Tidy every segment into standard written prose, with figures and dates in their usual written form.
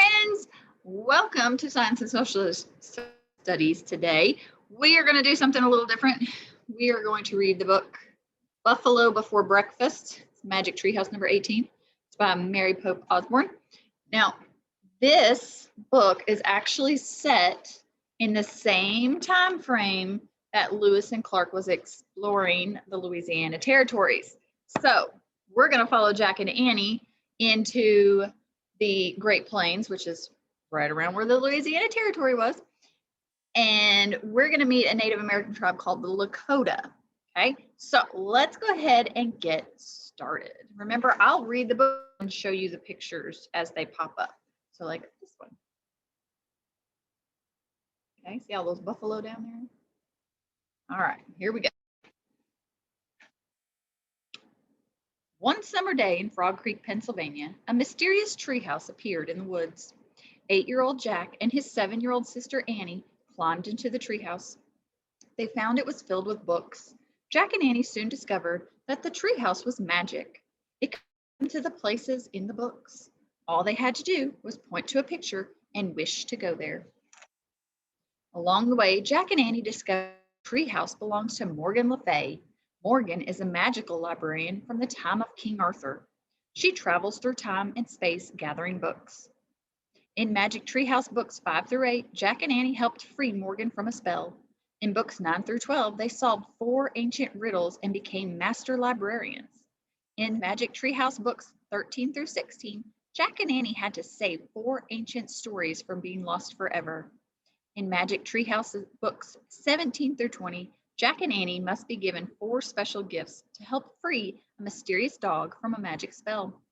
friends. Welcome to Science and Social Studies. Today, we are going to do something a little different. We are going to read the book Buffalo Before Breakfast. It's Magic Treehouse number 18. It's by Mary Pope Osborne. Now, this book is actually set in the same time frame that Lewis and Clark was exploring the Louisiana territories. So we're going to follow Jack and Annie into the Great Plains, which is right around where the Louisiana Territory was. And we're going to meet a Native American tribe called the Lakota. Okay, so let's go ahead and get started. Remember, I'll read the book and show you the pictures as they pop up. So like this one. Okay, see all those buffalo down there? All right, here we go. One summer day in Frog Creek, Pennsylvania, a mysterious treehouse appeared in the woods. 8-year-old Jack and his 7-year-old sister Annie climbed into the treehouse. They found it was filled with books. Jack and Annie soon discovered that the treehouse was magic. It could go to the places in the books. All they had to do was point to a picture and wish to go there. Along the way, Jack and Annie discovered the treehouse belongs to Morgan Le Fay. Morgan is a magical librarian from the time of King Arthur. She travels through time and space gathering books. In Magic Treehouse books 5 through 8, Jack and Annie helped free Morgan from a spell. In books 9 through 12, they solved 4 ancient riddles and became master librarians. In Magic Treehouse books 13 through 16, Jack and Annie had to save 4 ancient stories from being lost forever. In Magic Treehouse books 17 through 20, Jack and Annie must be given 4 special gifts to help free a mysterious dog from a magic spell.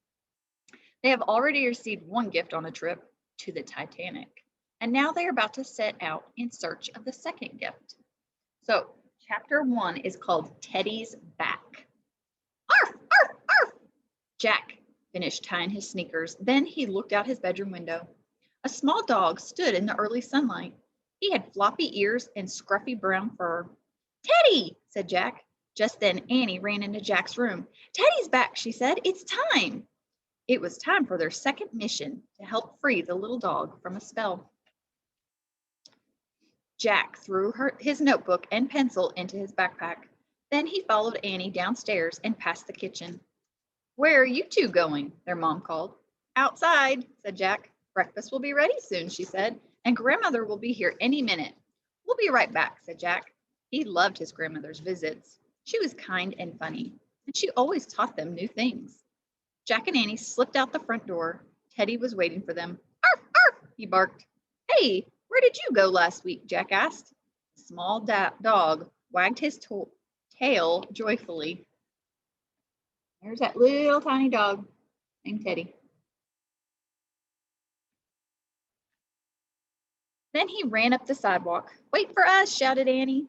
They have already received 1 gift on a trip to the Titanic, and now they are about to set out in search of the 2nd gift. So, chapter 1 is called Teddy's Back. Arf, arf, arf! Jack finished tying his sneakers. Then he looked out his bedroom window. A small dog stood in the early sunlight. He had floppy ears and scruffy brown fur. "Teddy," said Jack. Just then Annie ran into Jack's room. "Teddy's back," she said. "It's time." It was time for their 2nd mission to help free the little dog from a spell. Jack threw his notebook and pencil into his backpack. Then he followed Annie downstairs and past the kitchen. "Where are you two going?" their mom called. "Outside," said Jack. "Breakfast will be ready soon," she said, "and grandmother will be here any minute." "We'll be right back," said Jack. He loved his grandmother's visits. She was kind and funny, and she always taught them new things. Jack and Annie slipped out the front door. Teddy was waiting for them. "Arf, arf," he barked. "Hey, where did you go last week?" Jack asked. The small dog wagged his tail joyfully. There's that little tiny dog named Teddy. Then he ran up the sidewalk. "Wait for us," shouted Annie.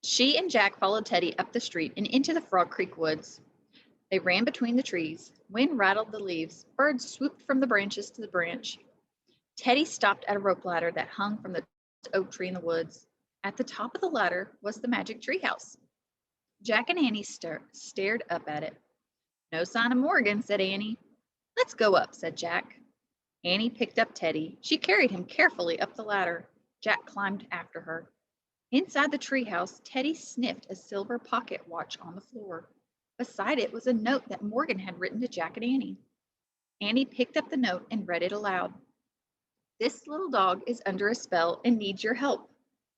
She and Jack followed Teddy up the street and into the Frog Creek woods. They ran between the trees. Wind rattled the leaves. Birds swooped from the branches to the branch. Teddy stopped at a rope ladder that hung from the oak tree in the woods. At the top of the ladder was the magic treehouse. Jack and Annie stared up at it. "No sign of Morgan," said Annie. "Let's go up," said Jack. Annie picked up Teddy. She carried him carefully up the ladder. Jack climbed after her. Inside the treehouse, Teddy sniffed a silver pocket watch on the floor. Beside it was a note that Morgan had written to Jack and Annie. Annie picked up the note and read it aloud. "This little dog is under a spell and needs your help.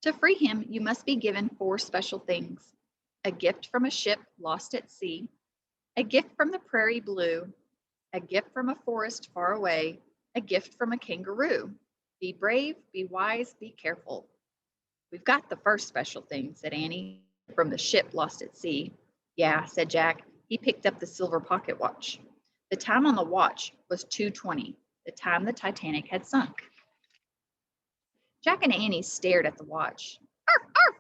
To free him, you must be given 4 special things. A gift from a ship lost at sea, a gift from the prairie blue, a gift from a forest far away, a gift from a kangaroo. Be brave, be wise, be careful." "We've got the first special thing," said Annie. "From the ship lost at sea." "Yeah," said Jack. He picked up the silver pocket watch. The time on the watch was 2:20, the time the Titanic had sunk. Jack and Annie stared at the watch. "Arf, arf!"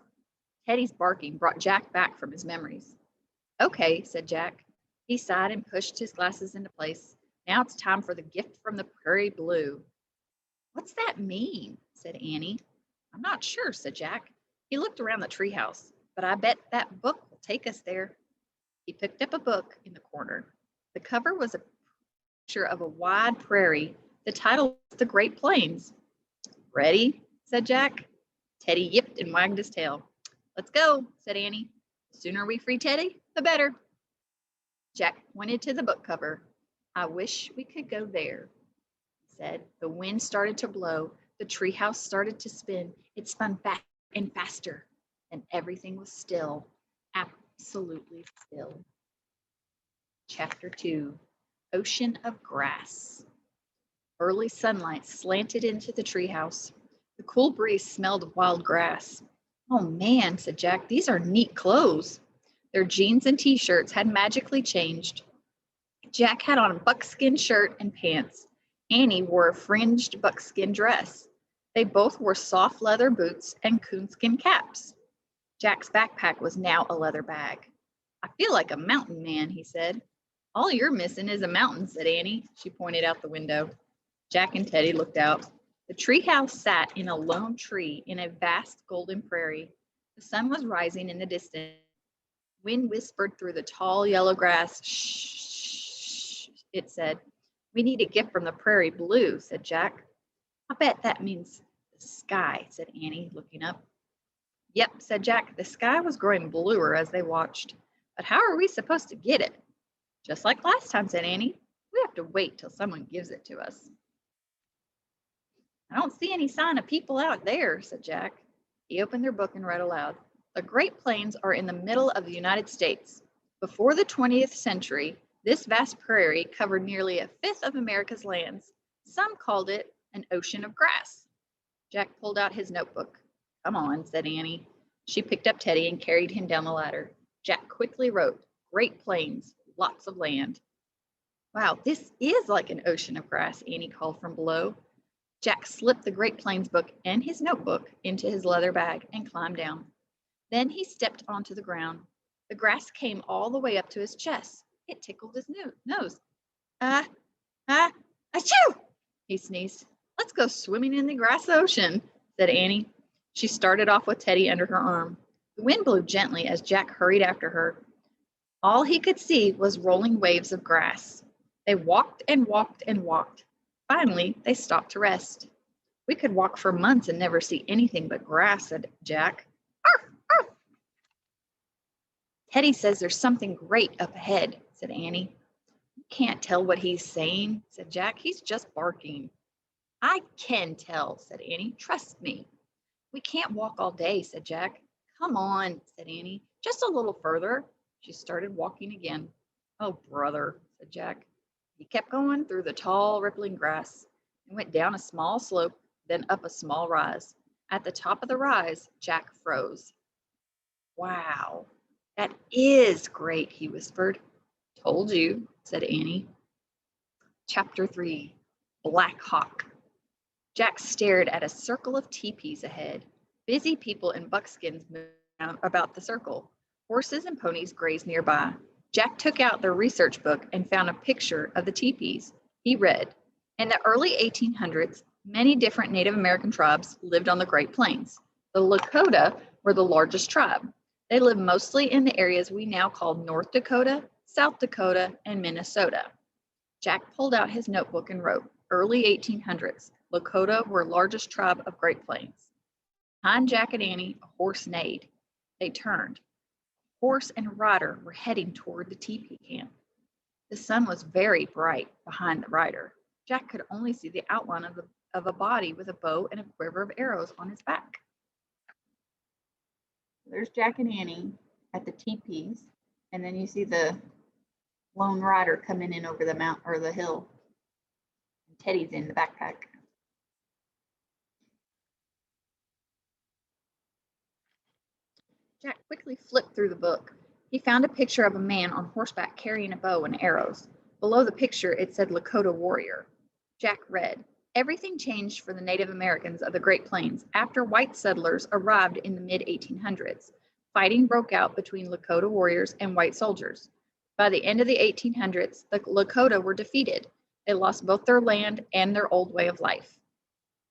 Teddy's barking brought Jack back from his memories. "Okay," said Jack. He sighed and pushed his glasses into place. "Now it's time for the gift from the prairie blue." "What's that mean?" said Annie. "I'm not sure," said Jack. He looked around the treehouse. "But I bet that book will take us there." He picked up a book in the corner. The cover was a picture of a wide prairie The title was The Great Plains. Ready? Said Jack. Teddy yipped and wagged his tail. Let's go, said Annie. The sooner we free Teddy, the better. Jack pointed to the book cover. I wish we could go there, he said. The wind started to blow. The treehouse started to spin. It spun faster and faster, and everything was still, absolutely still. Chapter 2, Ocean of Grass. Early sunlight slanted into the treehouse. The cool breeze smelled of wild grass. Oh man, said Jack, these are neat clothes. Their jeans and t-shirts had magically changed. Jack had on a buckskin shirt and pants. Annie wore a fringed buckskin dress. They both wore soft leather boots and coonskin caps. Jack's backpack was now a leather bag. I feel like a mountain man, he said. All you're missing is a mountain, said Annie. She pointed out the window. Jack and Teddy looked out. The treehouse sat in a lone tree in a vast golden prairie. The sun was rising in the distance. Wind whispered through the tall yellow grass. Shh, it said. We need a gift from the prairie blue, said Jack. I bet that means the sky, said Annie, looking up. Yep, said Jack. The sky was growing bluer as they watched. But how are we supposed to get it? Just like last time, said Annie. We have to wait till someone gives it to us. I don't see any sign of people out there, said Jack. He opened their book and read aloud. The Great Plains are in the middle of the United States. Before the 20th century, this vast prairie covered nearly a fifth of America's lands. Some called it an ocean of grass. Jack pulled out his notebook. Come on, said Annie. She picked up Teddy and carried him down the ladder. Jack quickly wrote, Great Plains, lots of land. Wow, this is like an ocean of grass, Annie called from below. Jack slipped the Great Plains book and his notebook into his leather bag and climbed down. Then he stepped onto the ground. The grass came all the way up to his chest. It tickled his nose. Achoo! He sneezed. Let's go swimming in the grass ocean, said Annie. She started off with Teddy under her arm. The wind blew gently as Jack hurried after her. All he could see was rolling waves of grass. They walked and walked and walked. Finally, they stopped to rest. We could walk for months and never see anything but grass, said Jack. Arf, arf. Teddy says there's something great up ahead, said Annie. You can't tell what he's saying, said Jack. He's just barking. I can tell, said Annie. Trust me. We can't walk all day, said Jack. Come on, said Annie. Just a little further. She started walking again. Oh, brother, said Jack. He kept going through the tall, rippling grass and went down a small slope, then up a small rise. At the top of the rise, Jack froze. Wow, that is great, he whispered. Told you, said Annie. Chapter 3, Black Hawk. Jack stared at a circle of teepees ahead. Busy people in buckskins moved about the circle. Horses and ponies grazed nearby. Jack took out the research book and found a picture of the teepees. He read, in the early 1800s, many different Native American tribes lived on the Great Plains. The Lakota were the largest tribe. They lived mostly in the areas we now call North Dakota, South Dakota, and Minnesota. Jack pulled out his notebook and wrote, early 1800s, Lakota were largest tribe of Great Plains. Behind Jack and Annie, a horse neighed. They turned. Horse and rider were heading toward the teepee camp. The sun was very bright behind the rider. Jack could only see the outline of a body with a bow and a quiver of arrows on his back. There's Jack and Annie at the teepees, and then you see the lone rider coming in over the mountain or the hill. And Teddy's in the backpack. Jack quickly flipped through the book. He found a picture of a man on horseback carrying a bow and arrows. Below the picture, it said Lakota warrior. Jack read, everything changed for the Native Americans of the Great Plains after white settlers arrived in the mid-1800s. Fighting broke out between Lakota warriors and white soldiers. By the end of the 1800s, the Lakota were defeated. They lost both their land and their old way of life.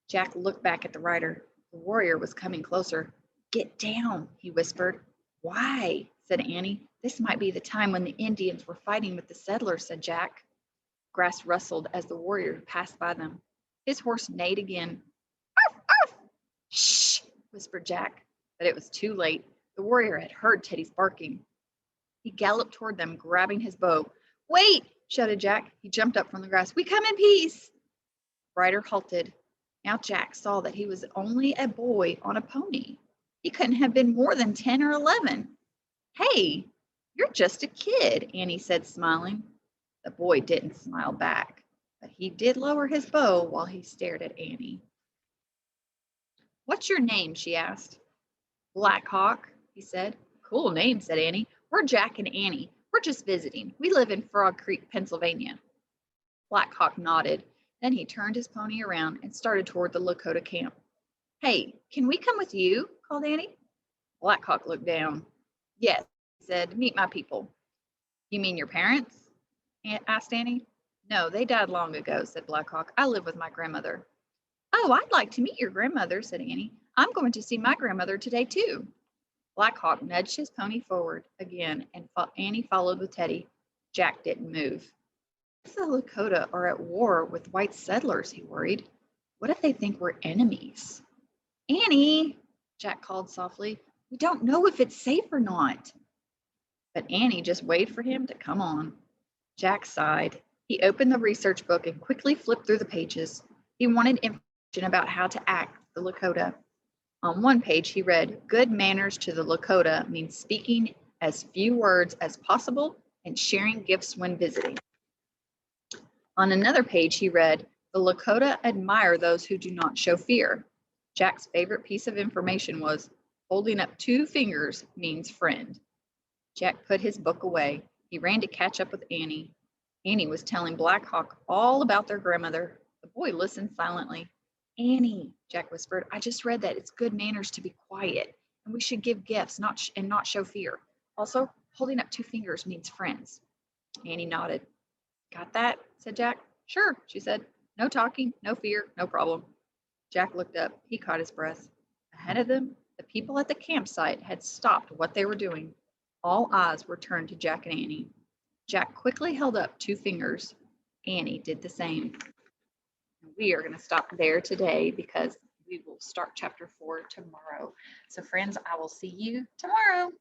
Jack looked back at the rider. The warrior was coming closer. Get down, he whispered. Why? Said Annie. This might be the time when the Indians were fighting with the settlers, said Jack. Grass rustled as the warrior passed by them. His horse neighed again. Arf, arf! Shh, whispered Jack, but it was too late. The warrior had heard Teddy's barking. He galloped toward them, grabbing his bow. Wait, shouted Jack. He jumped up from the grass. We come in peace. The rider halted. Now Jack saw that he was only a boy on a pony. He couldn't have been more than 10 or 11. Hey, you're just a kid, Annie said, smiling. The boy didn't smile back, but he did lower his bow while he stared at Annie. What's your name? She asked. Black Hawk, he said. Cool name, said Annie. We're Jack and Annie. We're just visiting. We live in Frog Creek, Pennsylvania. Black Hawk nodded. Then he turned his pony around and started toward the Lakota camp. Hey, can we come with you? Called Annie. Black Hawk looked down. Yes, he said. Meet my people. You mean your parents? Asked Annie. No, they died long ago, said Black Hawk. I live with my grandmother. Oh, I'd like to meet your grandmother, said Annie. I'm going to see my grandmother today, too. Black Hawk nudged his pony forward again, and Annie followed with Teddy. Jack didn't move. What if the Lakota are at war with white settlers, he worried. What if they think we're enemies? Annie, Jack called softly. We don't know if it's safe or not. But Annie just waved for him to come on. Jack sighed. He opened the research book and quickly flipped through the pages. He wanted information about how to act the Lakota. On one page, he read, good manners to the Lakota means speaking as few words as possible and sharing gifts when visiting. On another page, he read, the Lakota admire those who do not show fear. Jack's favorite piece of information was, holding up 2 fingers means friend. Jack put his book away. He ran to catch up with Annie. Annie was telling Black Hawk all about their grandmother. The boy listened silently. Annie, Jack whispered, I just read that it's good manners to be quiet, and we should give gifts and not show fear. Also, holding up 2 fingers means friends. Annie nodded. Got that? Said Jack. Sure, she said. No talking, no fear, no problem. Jack looked up. He caught his breath. Ahead of them, the people at the campsite had stopped what they were doing. All eyes were turned to Jack and Annie. Jack quickly held up 2 fingers. Annie did the same. We are going to stop there today because we will start chapter 4 tomorrow. So friends, I will see you tomorrow.